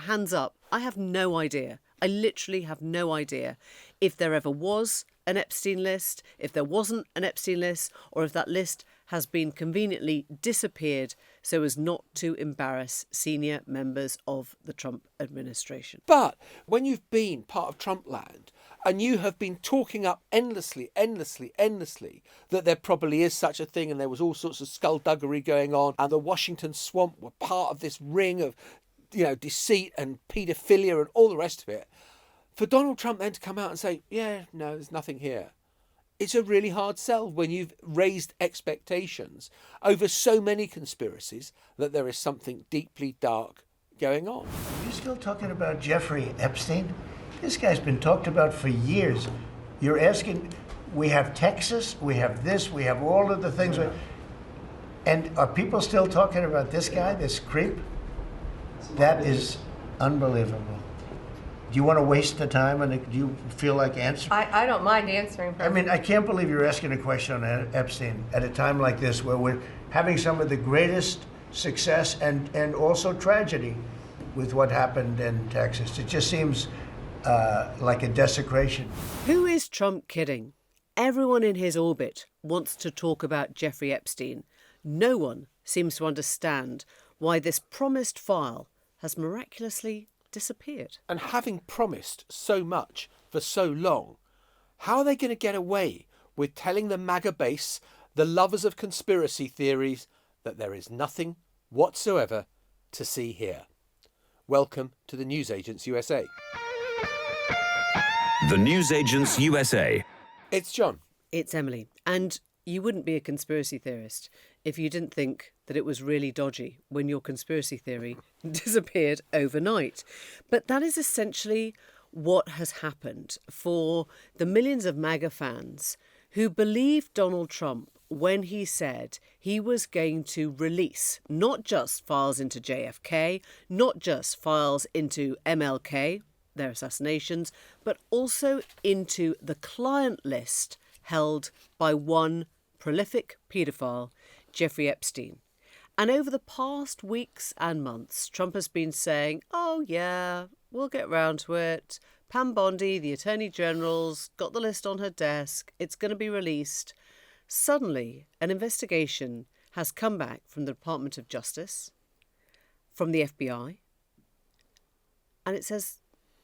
hands up, I have no idea. I literally have no idea if there ever was an Epstein list, if there wasn't an Epstein list, or if that list has been conveniently disappeared so as not to embarrass senior members of the Trump administration. But when you've been part of Trumpland and you have been talking up endlessly that there probably is such a thing and there was all sorts of skullduggery going on and the Washington swamp were part of this ring of, deceit and paedophilia and all the rest of it, for Donald Trump then to come out and say, yeah, no, there's nothing here. It's a really hard sell when you've raised expectations over so many conspiracies that there is something deeply dark going on. Are you still talking about Jeffrey Epstein? This guy's been talked about for years. You're asking, we have Texas, we have this, we have all of the things. And are people still talking about this guy, this creep? That is unbelievable. Do you want to waste the time and do you feel like answering? I don't mind answering. I mean, I can't believe you're asking a question on Epstein at a time like this where we're having some of the greatest success and also tragedy with what happened in Texas. It just seems like a desecration. Who is Trump kidding? Everyone in his orbit wants to talk about Jeffrey Epstein. No one seems to understand why this promised file has miraculously disappeared. And having promised so much for so long, how are they going to get away with telling the MAGA base, the lovers of conspiracy theories, that there is nothing whatsoever to see here? Welcome to the Newsagents USA. The Newsagents USA. It's John. It's Emily. And you wouldn't be a conspiracy theorist if you didn't think that it was really dodgy when your conspiracy theory disappeared overnight. But that is essentially what has happened for the millions of MAGA fans who believed Donald Trump when he said he was going to release not just files into JFK, not just files into MLK, their assassinations, but also into the client list held by one prolific paedophile, Jeffrey Epstein. And over the past weeks and months, Trump has been saying, oh yeah, we'll get round to it. Pam Bondi, the Attorney General's got the list on her desk. It's going to be released. Suddenly, an investigation has come back from the Department of Justice, from the FBI, and it says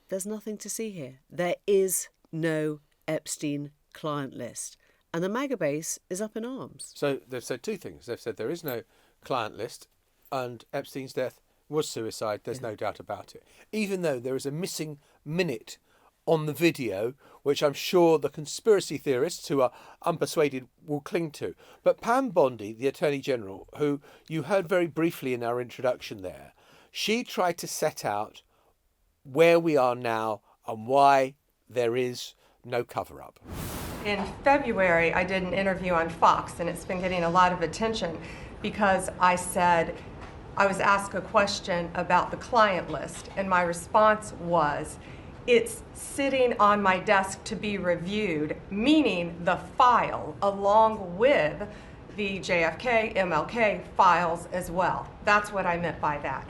there's nothing to see here. There is no Epstein client list. And the MAGA base is up in arms. So they've said two things. They've said there is no client list and Epstein's death was suicide. There's no doubt about it. Even though there is a missing minute on the video, which I'm sure the conspiracy theorists who are unpersuaded will cling to. But Pam Bondi, the Attorney General, who you heard very briefly in our introduction there, she tried to set out where we are now and why there is no cover-up. In February, I did an interview on Fox, and it's been getting a lot of attention because I was asked a question about the client list, and my response was, it's sitting on my desk to be reviewed, meaning the file along with the JFK, MLK files as well. That's what I meant by that.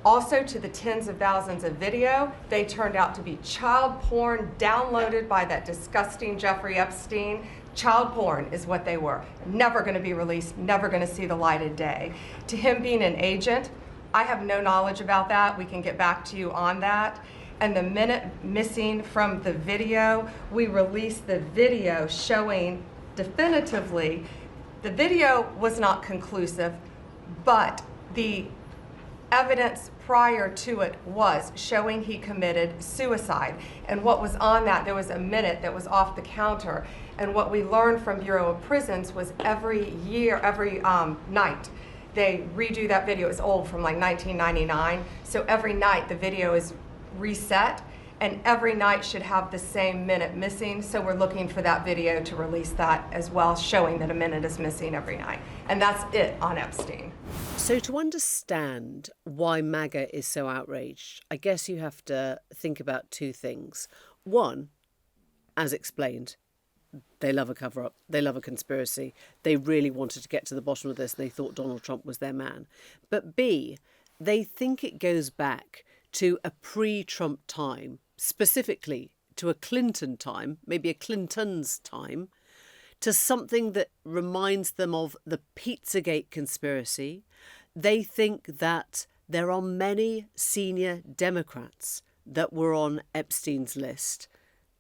Also, to the tens of thousands of video, they turned out to be child porn downloaded by that disgusting Jeffrey Epstein. Child porn is what they were. Never going to be released, never going to see the light of day. To him being an agent, I have no knowledge about that. We can get back to you on that. And the minute missing from the video, we released the video showing definitively the video was not conclusive, but the evidence prior to it was showing he committed suicide. And what was on that, there was a minute that was off the counter. And what we learned from Bureau of Prisons was every night, they redo that video. It's old, from like 1999. So every night the video is reset, and every night should have the same minute missing. So we're looking for that video to release that as well, showing that a minute is missing every night. And that's it on Epstein. So to understand why MAGA is so outraged, I guess you have to think about two things. One, as explained, they love a cover-up. They love a conspiracy. They really wanted to get to the bottom of this. And they thought Donald Trump was their man. But B, they think it goes back to a pre-Trump time, specifically to a Clinton time, maybe a Clinton's time, to something that reminds them of the Pizzagate conspiracy. They think that there are many senior Democrats that were on Epstein's list,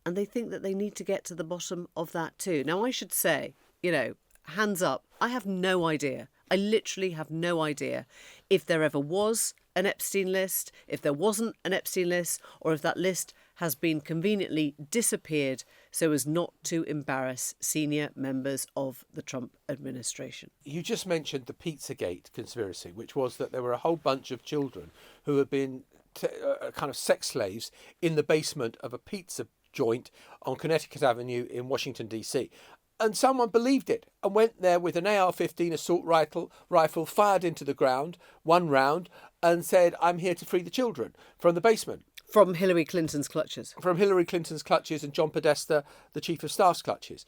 and they think that they need to get to the bottom of that too. Now, I should say, hands up, I have no idea. I literally have no idea if there ever was an Epstein list, if there wasn't an Epstein list, or if that list has been conveniently disappeared so as not to embarrass senior members of the Trump administration. You just mentioned the Pizzagate conspiracy, which was that there were a whole bunch of children who had been kind of sex slaves in the basement of a pizza joint on Connecticut Avenue in Washington, D.C. And someone believed it and went there with an AR-15 assault rifle, fired into the ground, one round, and said, "I'm here to free the children," from the basement. From Hillary Clinton's clutches. From Hillary Clinton's clutches and John Podesta, the Chief of Staff's clutches.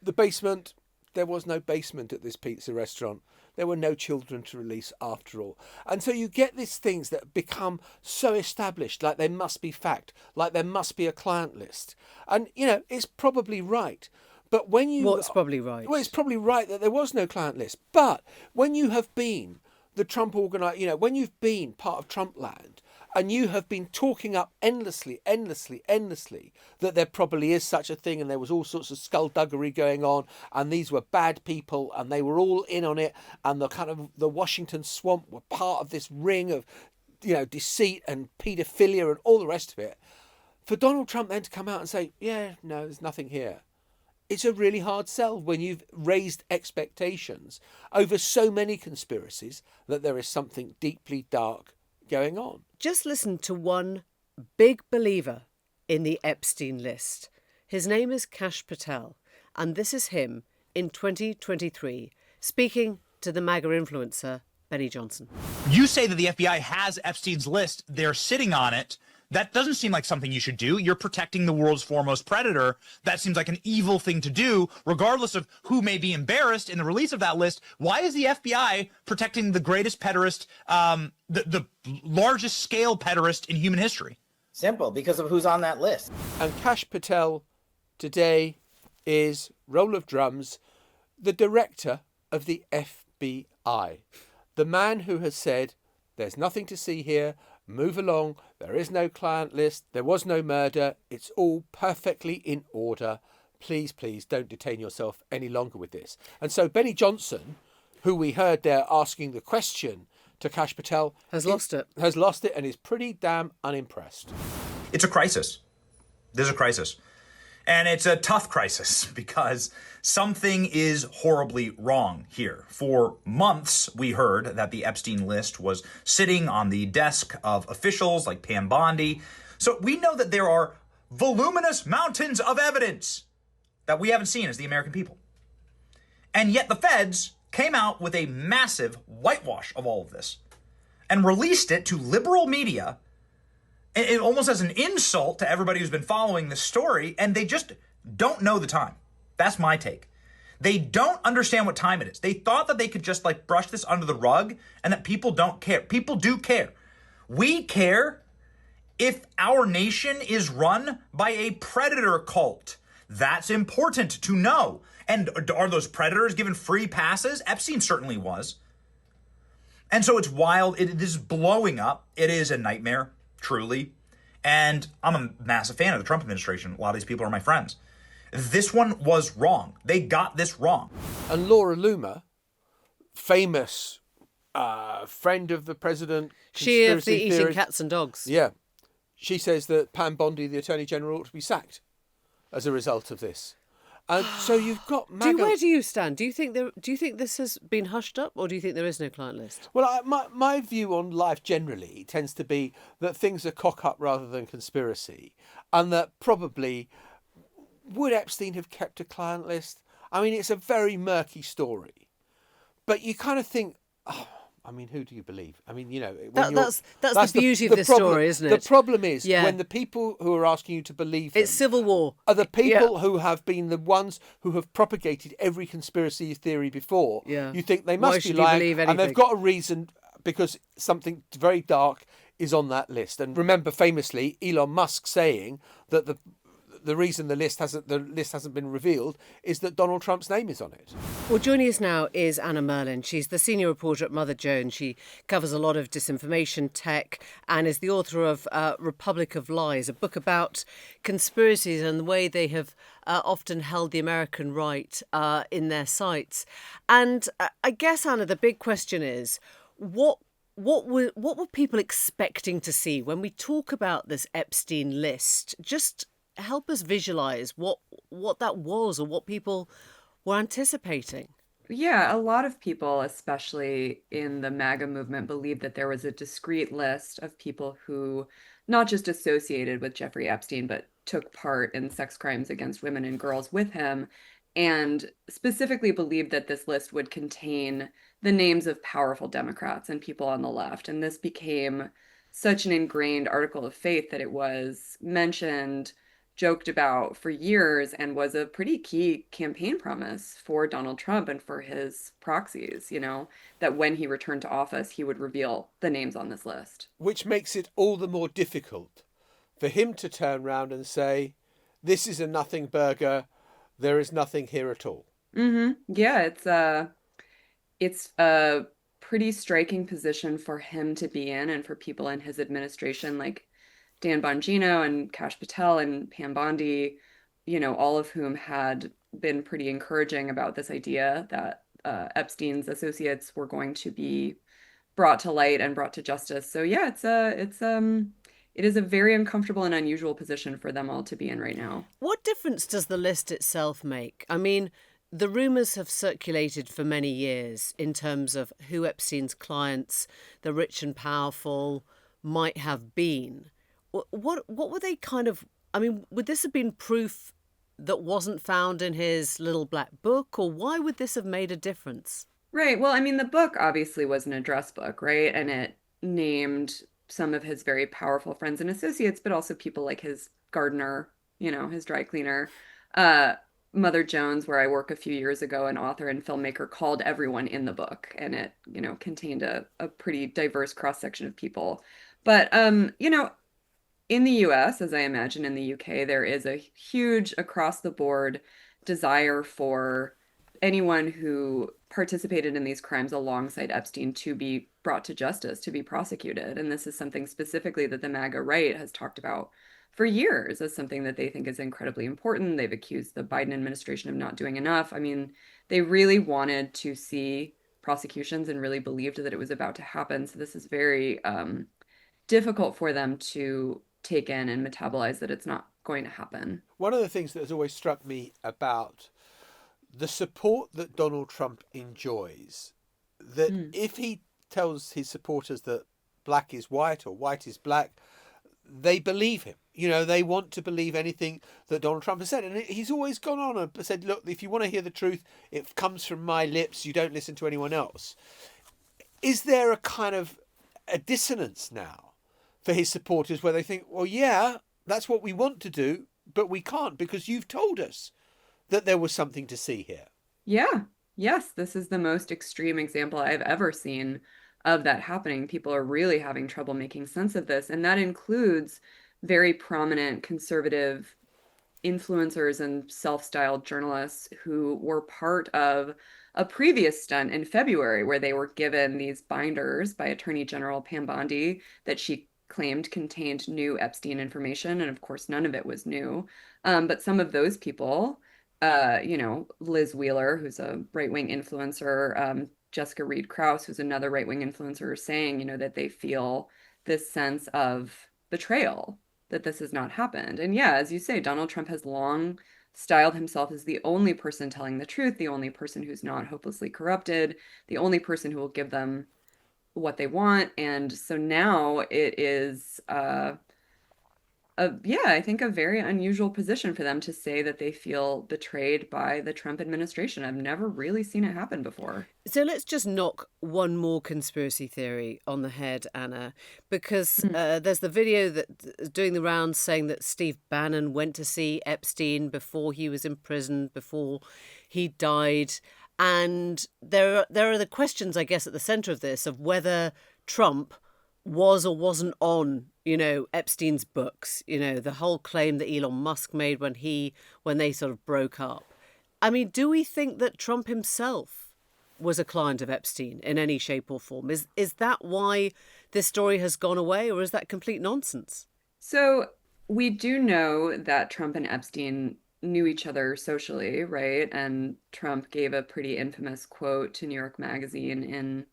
The basement, there was no basement at this pizza restaurant. There were no children to release after all. And so you get these things that become so established, like they must be fact, like there must be a client list. And, it's probably right. But when you... What's probably right? Well, it's probably right that there was no client list. But when you have been the Trump when you've been part of Trumpland, and you have been talking up endlessly, that there probably is such a thing and there was all sorts of skullduggery going on and these were bad people and they were all in on it and the Washington swamp were part of this ring of, deceit and paedophilia and all the rest of it, for Donald Trump then to come out and say, yeah, no, there's nothing here. It's a really hard sell when you've raised expectations over so many conspiracies that there is something deeply dark going on. Just listen to one big believer in the Epstein list. His name is Kash Patel, and this is him in 2023 speaking to the MAGA influencer Benny Johnson. You say that the FBI has Epstein's list. They're sitting on it. That doesn't seem like something you should do. You're protecting the world's foremost predator. That seems like an evil thing to do, regardless of who may be embarrassed in the release of that list. Why is the FBI protecting the greatest pederast, the largest scale pederast in human history? Simple, because of who's on that list. And Kash Patel today is, roll of drums, the director of the FBI. The man who has said, there's nothing to see here, move along, there is no client list, there was no murder, it's all perfectly in order. Please, don't detain yourself any longer with this. And so Benny Johnson, who we heard there asking the question to Kash Patel, Has lost it and is pretty damn unimpressed. It's a crisis. There's a crisis. And it's a tough crisis because something is horribly wrong here. For months, we heard that the Epstein list was sitting on the desk of officials like Pam Bondi. So we know that there are voluminous mountains of evidence that we haven't seen as the American people. And yet the feds came out with a massive whitewash of all of this and released it to liberal media. It almost as an insult to everybody who's been following this story, and they just don't know the time. That's my take. They don't understand what time it is. They thought that they could just brush this under the rug and that people don't care. People do care. We care if our nation is run by a predator cult. That's important to know. And are those predators given free passes? Epstein certainly was. And so it's wild. This is blowing up. It is a nightmare. Truly. And I'm a massive fan of the Trump administration. A lot of these people are my friends. This one was wrong. They got this wrong. And Laura Loomer, famous friend of the president. She of the theorist, eating cats and dogs. Yeah. She says that Pam Bondi, the Attorney General, ought to be sacked as a result of this. And so you've got MAGA. Where do you stand? Do you think this has been hushed up, or do you think there is no client list? Well, my view on life generally tends to be that things are cock-up rather than conspiracy, and that probably would Epstein have kept a client list? I mean, it's a very murky story, but you kind of think, who do you believe? I mean, that's the beauty of this story, isn't it? The problem is when the people who are asking you to believe it's civil war are the people who have been the ones who have propagated every conspiracy theory before. Yeah. You think they must be Why should you lying, believe and they've anything? got a reason because something very dark is on that list. And remember famously Elon Musk saying that the reason the list hasn't been revealed is that Donald Trump's name is on it. Well, joining us now is Anna Merlan. She's the senior reporter at Mother Jones. She covers a lot of disinformation tech and is the author of Republic of Lies, a book about conspiracies and the way they have often held the American right in their sights. And I guess, Anna, the big question is, what were people expecting to see when we talk about this Epstein list? Just help us visualize what that was or what people were anticipating. Yeah, a lot of people, especially in the MAGA movement, believed that there was a discrete list of people who not just associated with Jeffrey Epstein, but took part in sex crimes against women and girls with him, and specifically believed that this list would contain the names of powerful Democrats and people on the left. And this became such an ingrained article of faith that it was mentioned, joked about for years, and was a pretty key campaign promise for Donald Trump and for his proxies, that when he returned to office, he would reveal the names on this list. Which makes it all the more difficult for him to turn around and say, this is a nothing burger, there is nothing here at all. Yeah, it's a pretty striking position for him to be in, and for people in his administration like Dan Bongino and Kash Patel and Pam Bondi, all of whom had been pretty encouraging about this idea that Epstein's associates were going to be brought to light and brought to justice. So yeah, it is a very uncomfortable and unusual position for them all to be in right now. What difference does the list itself make? I mean, the rumours have circulated for many years in terms of who Epstein's clients, the rich and powerful, might have been. What were they would this have been proof that wasn't found in his little black book, or why would this have made a difference? Right. Well, the book obviously was an address book, right? And it named some of his very powerful friends and associates, but also people like his gardener, his dry cleaner. Mother Jones, where I work a few years ago, an author and filmmaker, called everyone in the book, and it, contained a pretty diverse cross-section of people. But, in the US, as I imagine in the UK, there is a huge across-the-board desire for anyone who participated in these crimes alongside Epstein to be brought to justice, to be prosecuted. And this is something specifically that the MAGA right has talked about for years as something that they think is incredibly important. They've accused the Biden administration of not doing enough. They really wanted to see prosecutions and really believed that it was about to happen. So this is very difficult for them to take in and metabolize that it's not going to happen. One of the things that has always struck me about the support that Donald Trump enjoys, that if he tells his supporters that black is white or white is black, they believe him. They want to believe anything that Donald Trump has said. And he's always gone on and said, look, if you want to hear the truth, it comes from my lips. You don't listen to anyone else. Is there a kind of a dissonance now for his supporters where they think, well, yeah, that's what we want to do, but we can't because you've told us that there was something to see here? Yeah. Yes, this is the most extreme example I've ever seen of that happening. People are really having trouble making sense of this. And that includes very prominent conservative influencers and self-styled journalists who were part of a previous stunt in February where they were given these binders by Attorney General Pam Bondi that she claimed contained new Epstein information. And of course, none of it was new. But some of those people, Liz Wheeler, who's a right-wing influencer, Jessica Reed Krause, who's another right-wing influencer, saying, that they feel this sense of betrayal, that this has not happened. And yeah, as you say, Donald Trump has long styled himself as the only person telling the truth, the only person who's not hopelessly corrupted, the only person who will give them what they want. And so now it is, I think a very unusual position for them to say that they feel betrayed by the Trump administration. I've never really seen it happen before. So let's just knock one more conspiracy theory on the head, Anna, because there's the video that's doing the rounds saying that Steve Bannon went to see Epstein before he was imprisoned, before he died. And there are the questions, I guess, at the centre of this of whether Trump was or wasn't on, Epstein's books, the whole claim that Elon Musk made when they sort of broke up. I mean, do we think that Trump himself was a client of Epstein in any shape or form? Is that why this story has gone away, or is that complete nonsense? So we do know that Trump and Epstein knew each other socially, right? And Trump gave a pretty infamous quote to New York Magazine in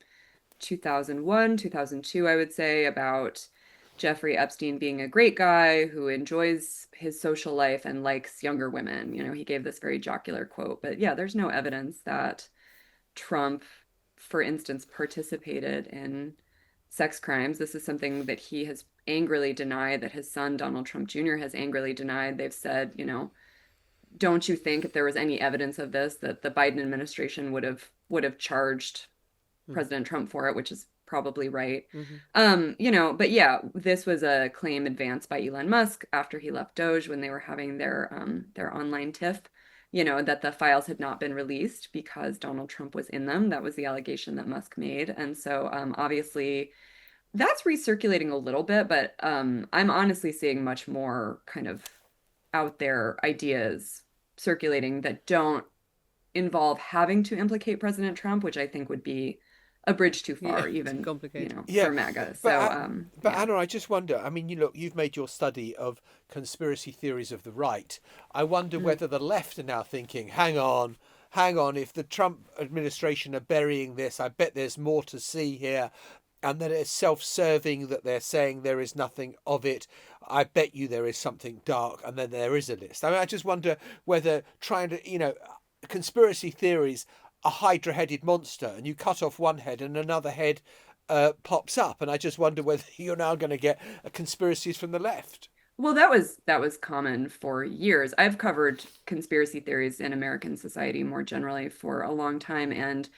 2001, 2002, I would say, about Jeffrey Epstein being a great guy who enjoys his social life and likes younger women. He gave this very jocular quote. But yeah, there's no evidence that Trump, for instance, participated in sex crimes. This is something that he has angrily denied, that his son, Donald Trump Jr., has angrily denied. They've said, don't you think if there was any evidence of this that the Biden administration would have charged President Trump for it, which is probably right. But yeah, this was a claim advanced by Elon Musk after he left DOJ when they were having their online tiff, that the files had not been released because Donald Trump was in them. That was the allegation that Musk made. And so obviously that's recirculating a little bit, but I'm honestly seeing much more kind of out there ideas circulating that don't involve having to implicate President Trump, which I think would be a bridge too far, even complicated. For MAGA. But Anna, I just wonder. I mean, you've made your study of conspiracy theories of the right. I wonder whether the left are now thinking, hang on. If the Trump administration are burying this, I bet there's more to see here, and that it's self-serving that they're saying there is nothing of it. I bet you there is something dark, and then there is a list. I mean, I just wonder whether trying to, conspiracy theories, a hydra-headed monster, and you cut off one head and another head pops up, and I just wonder whether you're now going to get conspiracies from the left. Well, that was common for years. I've covered conspiracy theories in American society more generally for a long time, and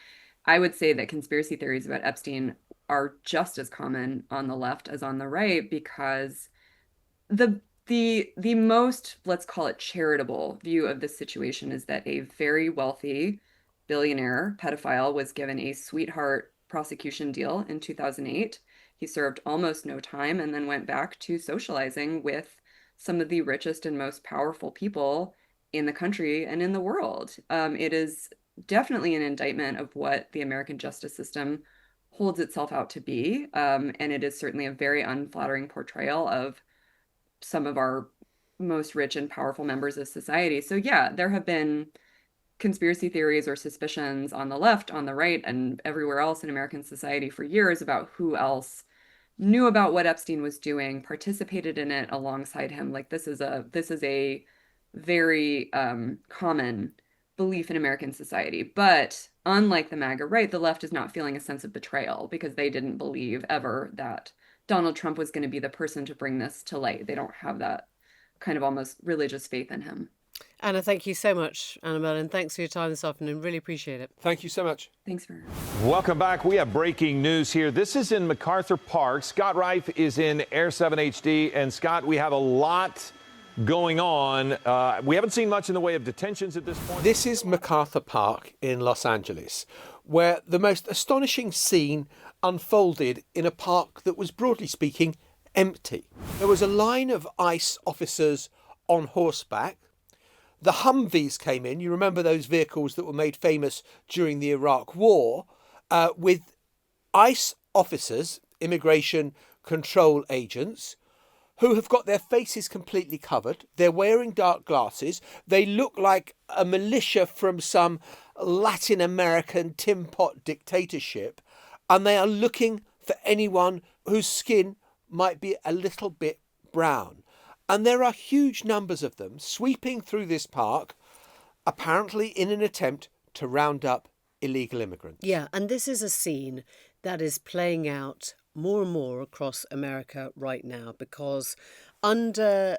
I would say that conspiracy theories about Epstein are just as common on the left as on the right, because the most, let's call it, charitable view of this situation is that a very wealthy billionaire pedophile was given a sweetheart prosecution deal in 2008. He served almost no time and then went back to socializing with some of the richest and most powerful people in the country and in the world. It is definitely an indictment of what the American justice system holds itself out to be. And it is certainly a very unflattering portrayal of some of our most rich and powerful members of society. So yeah, there have been conspiracy theories or suspicions on the left, on the right, and everywhere else in American society for years about who else knew about what Epstein was doing, participated in it alongside him. Like this is a very common belief in American society. But unlike the MAGA right, the left is not feeling a sense of betrayal because they didn't believe ever that Donald Trump was going to be the person to bring this to light. They don't have that kind of almost religious faith in him. Anna, thank you so much, Anna Merlan. Thanks for your time this afternoon. Really appreciate it. Thank you so much. Thanks for Welcome back. We have breaking news here. This is in MacArthur Park. Scott Reif is in Air 7 HD. And Scott, we have a lot going on. We haven't seen much in the way of detentions at this point. This is MacArthur Park in Los Angeles, where the most astonishing scene unfolded in a park that was, broadly speaking, empty. There was a line of ICE officers on horseback. The Humvees came in. You remember those vehicles that were made famous during the Iraq War, with ICE officers, immigration control agents, who have got their faces completely covered. They're wearing dark glasses. They look like a militia from some Latin American tin pot dictatorship, and they are looking for anyone whose skin might be a little bit brown. And there are huge numbers of them sweeping through this park, apparently in an attempt to round up illegal immigrants. Yeah, and this is a scene that is playing out more and more across America right now, because under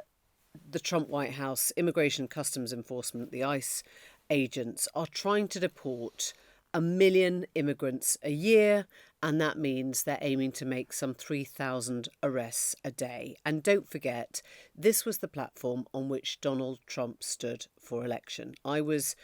the Trump White House, Immigration Customs Enforcement, the ICE agents, are trying to deport 1 million immigrants a year, and that means they're aiming to make some 3,000 arrests a day. And don't forget, this was the platform on which Donald Trump stood for election. I was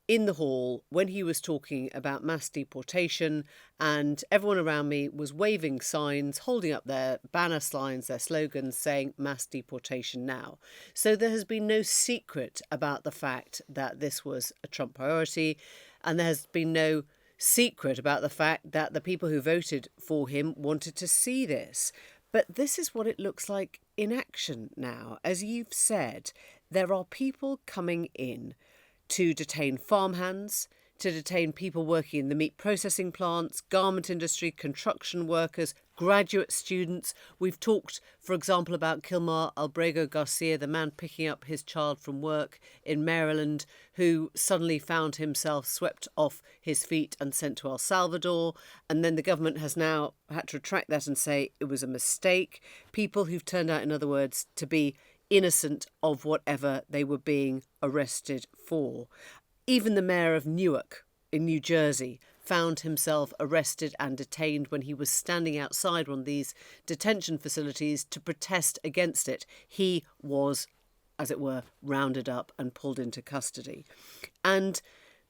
in the hall when he was talking about mass deportation, and everyone around me was waving signs, holding up their banner signs, their slogans saying mass deportation now. So there has been no secret about the fact that this was a Trump priority, and there has been no secret about the fact that the people who voted for him wanted to see this. But this is what it looks like in action now. As you've said, there are people coming in to detain farmhands, to detain people working in the meat processing plants, garment industry, construction workers, graduate students. We've talked, for example, about Kilmar Albrego Garcia, the man picking up his child from work in Maryland, who suddenly found himself swept off his feet and sent to El Salvador. And then the government has now had to retract that and say it was a mistake. People who've turned out, in other words, to be innocent of whatever they were being arrested for. Even the mayor of Newark in New Jersey found himself arrested and detained when he was standing outside one of these detention facilities to protest against it. He was, as it were, rounded up and pulled into custody. And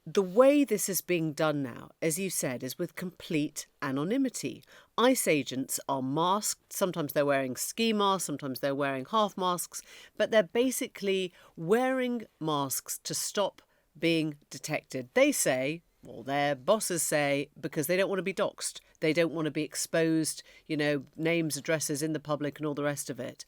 the way this is being done now, as you said, is with complete anonymity. ICE agents are masked. Sometimes they're wearing ski masks, sometimes they're wearing half masks, but they're basically wearing masks to stop being detected. They say, or their bosses say, because they don't want to be doxxed. They don't want to be exposed, names, addresses in the public and all the rest of it.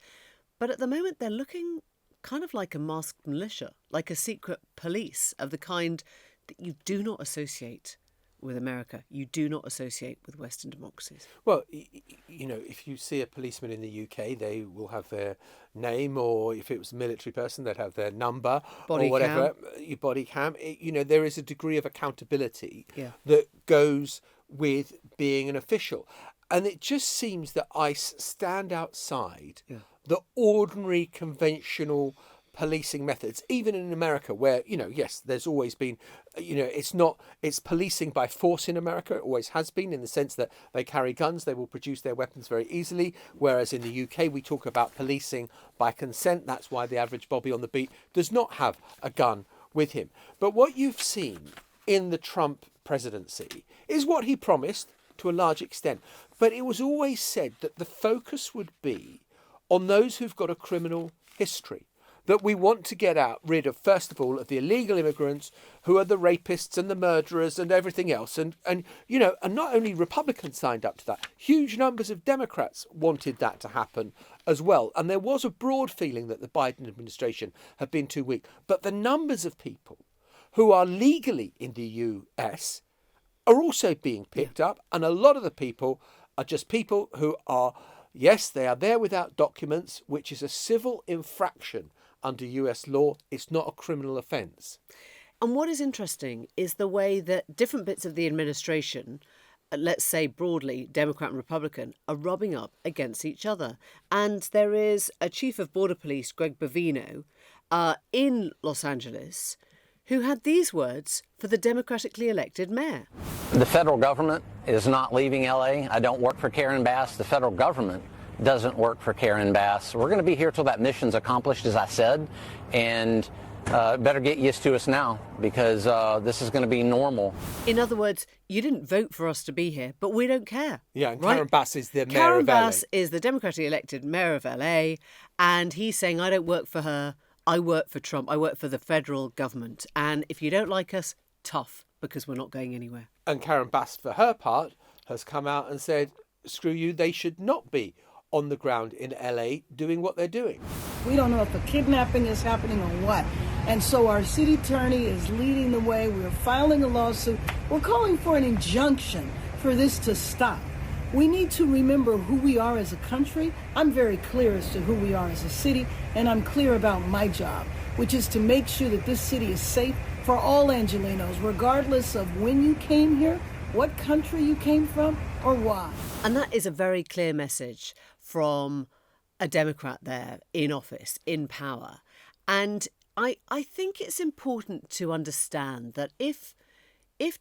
But at the moment, they're looking kind of like a masked militia, like a secret police of the kind that you do not associate with America. You do not associate with Western democracies. Well, if you see a policeman in the UK, they will have their name, or if it was a military person, they'd have their number or whatever. Your body cam. There is a degree of accountability that goes with being an official. And it just seems that ICE stand outside the ordinary, conventional policing methods, even in America, where, yes, there's always been, it's policing by force in America. It always has been, in the sense that they carry guns, they will produce their weapons very easily. Whereas in the UK, we talk about policing by consent. That's why the average Bobby on the beat does not have a gun with him. But what you've seen in the Trump presidency is what he promised to a large extent. But it was always said that the focus would be on those who've got a criminal history. That we want to get rid of, first of all, of the illegal immigrants who are the rapists and the murderers and everything else. And not only Republicans signed up to that, huge numbers of Democrats wanted that to happen as well. And there was a broad feeling that the Biden administration had been too weak. But the numbers of people who are legally in the US are also being picked up. And a lot of the people are just people who are, yes, they are there without documents, which is a civil infraction under US law. It's not a criminal offence. And what is interesting is the way that different bits of the administration, let's say broadly Democrat and Republican, are rubbing up against each other. And there is a chief of border police, Greg Bovino, in Los Angeles, who had these words for the democratically elected mayor. The federal government is not leaving LA. I don't work for Karen Bass. The federal government doesn't work for Karen Bass. We're going to be here till that mission's accomplished, as I said, and better get used to us now, because this is going to be normal. In other words, you didn't vote for us to be here, but we don't care. Yeah, and right? Karen Bass is the mayor Karen of LA. Bass is the democratically elected mayor of LA, and he's saying, I don't work for her, I work for Trump, I work for the federal government, and if you don't like us, tough, because we're not going anywhere. And Karen Bass, for her part, has come out and said, screw you, they should not be on the ground in LA doing what they're doing. We don't know if a kidnapping is happening or what. And so our city attorney is leading the way. We're filing a lawsuit. We're calling for an injunction for this to stop. We need to remember who we are as a country. I'm very clear as to who we are as a city, and I'm clear about my job, which is to make sure that this city is safe for all Angelenos, regardless of when you came here, what country you came from, or why. And that is a very clear message from a Democrat there in office, in power. And I think it's important to understand that if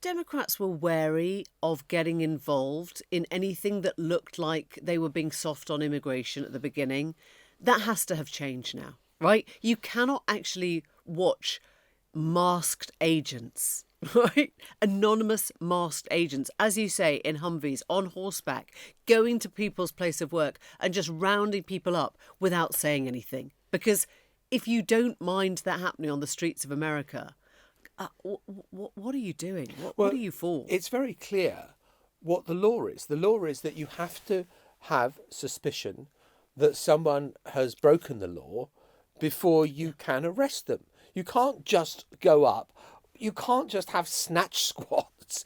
Democrats were wary of getting involved in anything that looked like they were being soft on immigration at the beginning, that has to have changed now, right? You cannot actually watch masked agents, right? Anonymous masked agents, as you say, in Humvees, on horseback, going to people's place of work and just rounding people up without saying anything. Because if you don't mind that happening on the streets of America, what are you doing? What are you for? It's very clear what the law is. The law is that you have to have suspicion that someone has broken the law before you can arrest them. You can't just go up. You can't just have snatch squads,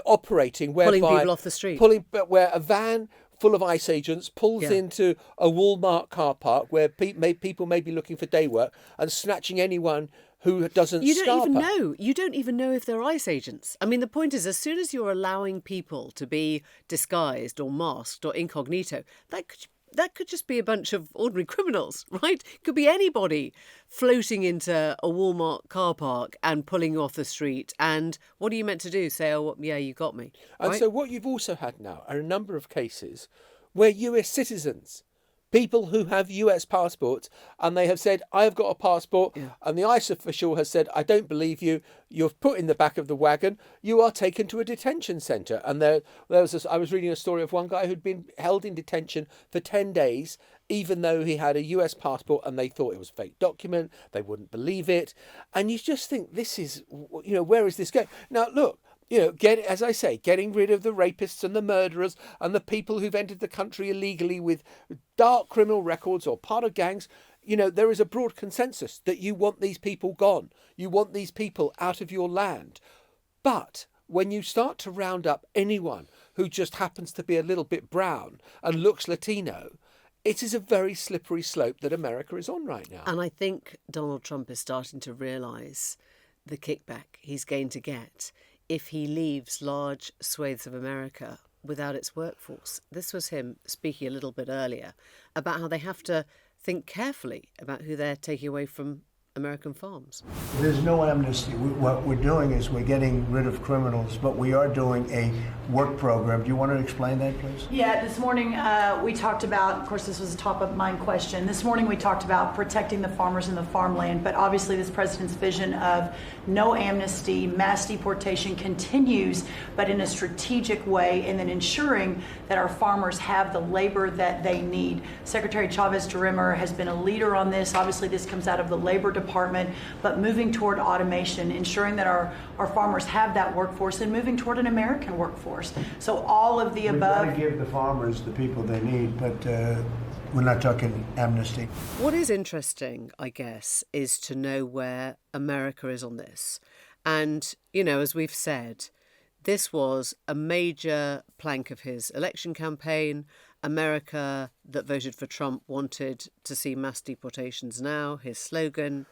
operating whereby pulling people off the street. Where a van full of ICE agents pulls into a Walmart car park where people may be looking for day work and snatching anyone who doesn't You don't even scarper. know. You don't even know if they're ICE agents. I mean, the point is, as soon as you're allowing people to be disguised or masked or incognito, that could just be a bunch of ordinary criminals, right? Could be anybody floating into a Walmart car park and pulling you off the street. And what are you meant to do? Say, oh, yeah, you got me. And right? so what you've also had now are a number of cases where US citizens, people who have US passports, and they have said, I have got a passport, and the ICE official has said, I don't believe you, you're put in the back of the wagon, you are taken to a detention centre. And I was reading a story of one guy who'd been held in detention for 10 days, even though he had a US passport, and they thought it was a fake document, they wouldn't believe it. And you just think, this is, where is this going? Now, look, as I say, getting rid of the rapists and the murderers and the people who've entered the country illegally with dark criminal records or part of gangs, there is a broad consensus that you want these people gone. You want these people out of your land. But when you start to round up anyone who just happens to be a little bit brown and looks Latino, it is a very slippery slope that America is on right now. And I think Donald Trump is starting to realise the kickback he's going to get if he leaves large swathes of America without its workforce. This was him speaking a little bit earlier about how they have to think carefully about who they're taking away from American farms. There's no amnesty. What we're doing is we're getting rid of criminals, but we are doing a work program. Do you want to explain that, please? Yeah, this morning we talked about, of course, this was a top of mind question. This morning we talked about protecting the farmers and the farmland, but obviously this president's vision of no amnesty, mass deportation continues, but in a strategic way, and then ensuring that our farmers have the labor that they need. Secretary Chavez-DeRimmer has been a leader on this. Obviously this comes out of the Labor Department, but moving toward automation, ensuring that our farmers have that workforce, and moving toward an American workforce. So all of the above. We've got to give the farmers the people they need, but we're not talking amnesty. What is interesting, I guess, is to know where America is on this. And, as we've said, this was a major plank of his election campaign. America that voted for Trump wanted to see mass deportations now, his slogan.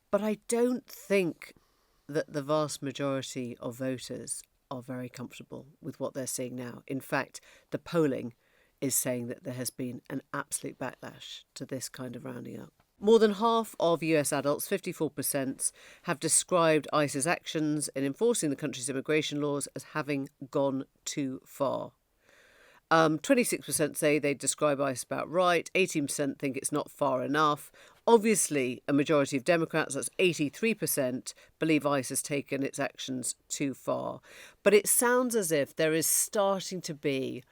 But I don't think that the vast majority of voters are very comfortable with what they're seeing now. In fact, the polling is saying that there has been an absolute backlash to this kind of rounding up. More than half of US adults, 54%, have described ICE's actions in enforcing the country's immigration laws as having gone too far. 26% say they describe ICE about right, 18% think it's not far enough. Obviously, a majority of Democrats, that's 83%, believe ICE has taken its actions too far. But it sounds as if there is starting to be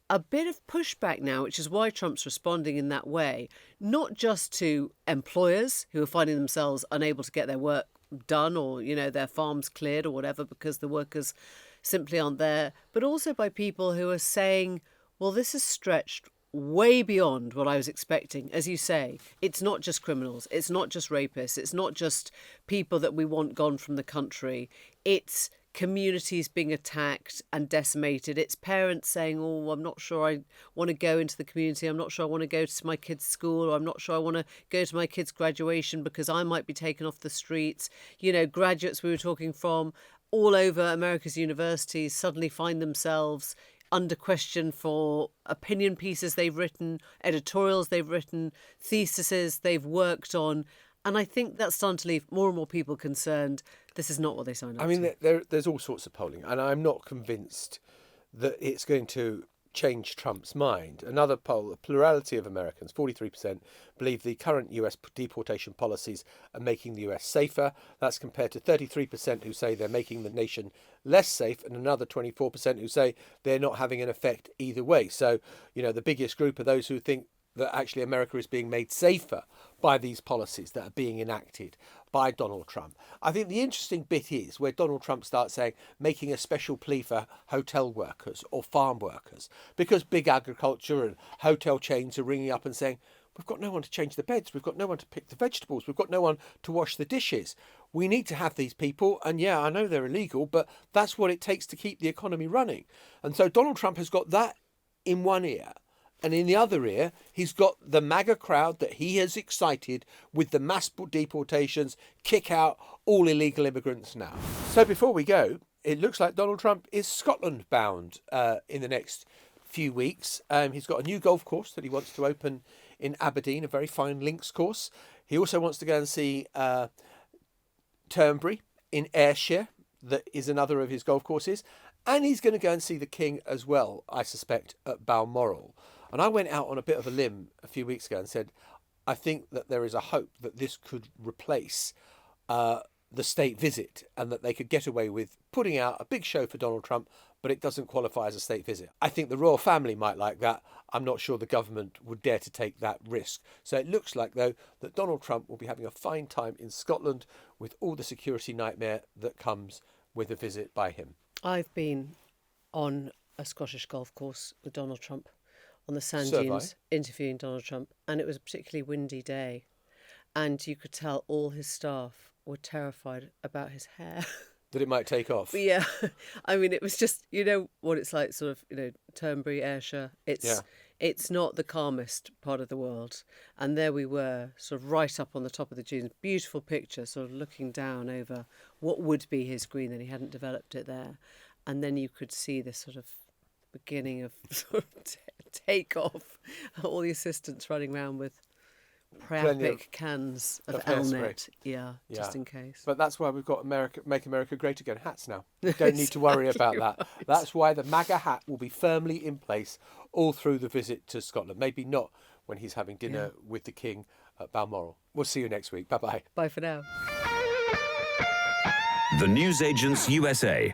a bit of pushback now, which is why Trump's responding in that way, not just to employers who are finding themselves unable to get their work done or, their farms cleared or whatever because the workers simply aren't there, but also by people who are saying, well, this is stretched way beyond what I was expecting. As you say, it's not just criminals, it's not just rapists, it's not just people that we want gone from the country, it's communities being attacked and decimated. It's parents saying, oh, I'm not sure I want to go into the community, I'm not sure I want to go to my kids' school, or I'm not sure I want to go to my kids' graduation because I might be taken off the streets. Graduates we were talking from all over America's universities suddenly find themselves under question for opinion pieces they've written, editorials they've written, theses they've worked on. And I think that's starting to leave more and more people concerned. This is not what they signed up to. I mean, there's all sorts of polling, and I'm not convinced that it's going to change Trump's mind. Another poll, a plurality of Americans, 43%, believe the current US deportation policies are making the US safer. That's compared to 33% who say they're making the nation less safe, and another 24% who say they're not having an effect either way. So, the biggest group are those who think that actually America is being made safer by these policies that are being enacted by Donald Trump. I think the interesting bit is where Donald Trump starts saying, making a special plea for hotel workers or farm workers, because big agriculture and hotel chains are ringing up and saying, we've got no one to change the beds, we've got no one to pick the vegetables, we've got no one to wash the dishes. We need to have these people, and yeah, I know they're illegal, but that's what it takes to keep the economy running. And so Donald Trump has got that in one ear. And in the other ear, he's got the MAGA crowd that he has excited with the mass deportations, kick out all illegal immigrants now. So before we go, it looks like Donald Trump is Scotland bound in the next few weeks. He's got a new golf course that he wants to open in Aberdeen, a very fine links course. He also wants to go and see Turnberry in Ayrshire, that is another of his golf courses. And he's going to go and see the King as well, I suspect, at Balmoral. And I went out on a bit of a limb a few weeks ago and said, I think that there is a hope that this could replace the state visit, and that they could get away with putting out a big show for Donald Trump, but it doesn't qualify as a state visit. I think the royal family might like that. I'm not sure the government would dare to take that risk. So it looks like, though, that Donald Trump will be having a fine time in Scotland with all the security nightmare that comes with a visit by him. I've been on a Scottish golf course with Donald Trump, on the sand So have dunes, interviewing Donald Trump, and it was a particularly windy day, and you could tell all his staff were terrified about his hair. That it might take off. Yeah, I mean, it was just, what it's like, sort of, Turnberry, Ayrshire. It's not the calmest part of the world, and there we were, sort of right up on the top of the dunes, beautiful picture, sort of looking down over what would be his green, and he hadn't developed it there, and then you could see this sort of beginning of sort of take off, all the assistants running around with Priapic cans of Elnet, just in case. But that's why we've got Make America Great Again hats now. You don't need to worry about that. Right. That's why the MAGA hat will be firmly in place all through the visit to Scotland. Maybe not when he's having dinner with the King at Balmoral. We'll see you next week. Bye-bye. Bye for now. The Newsagents USA.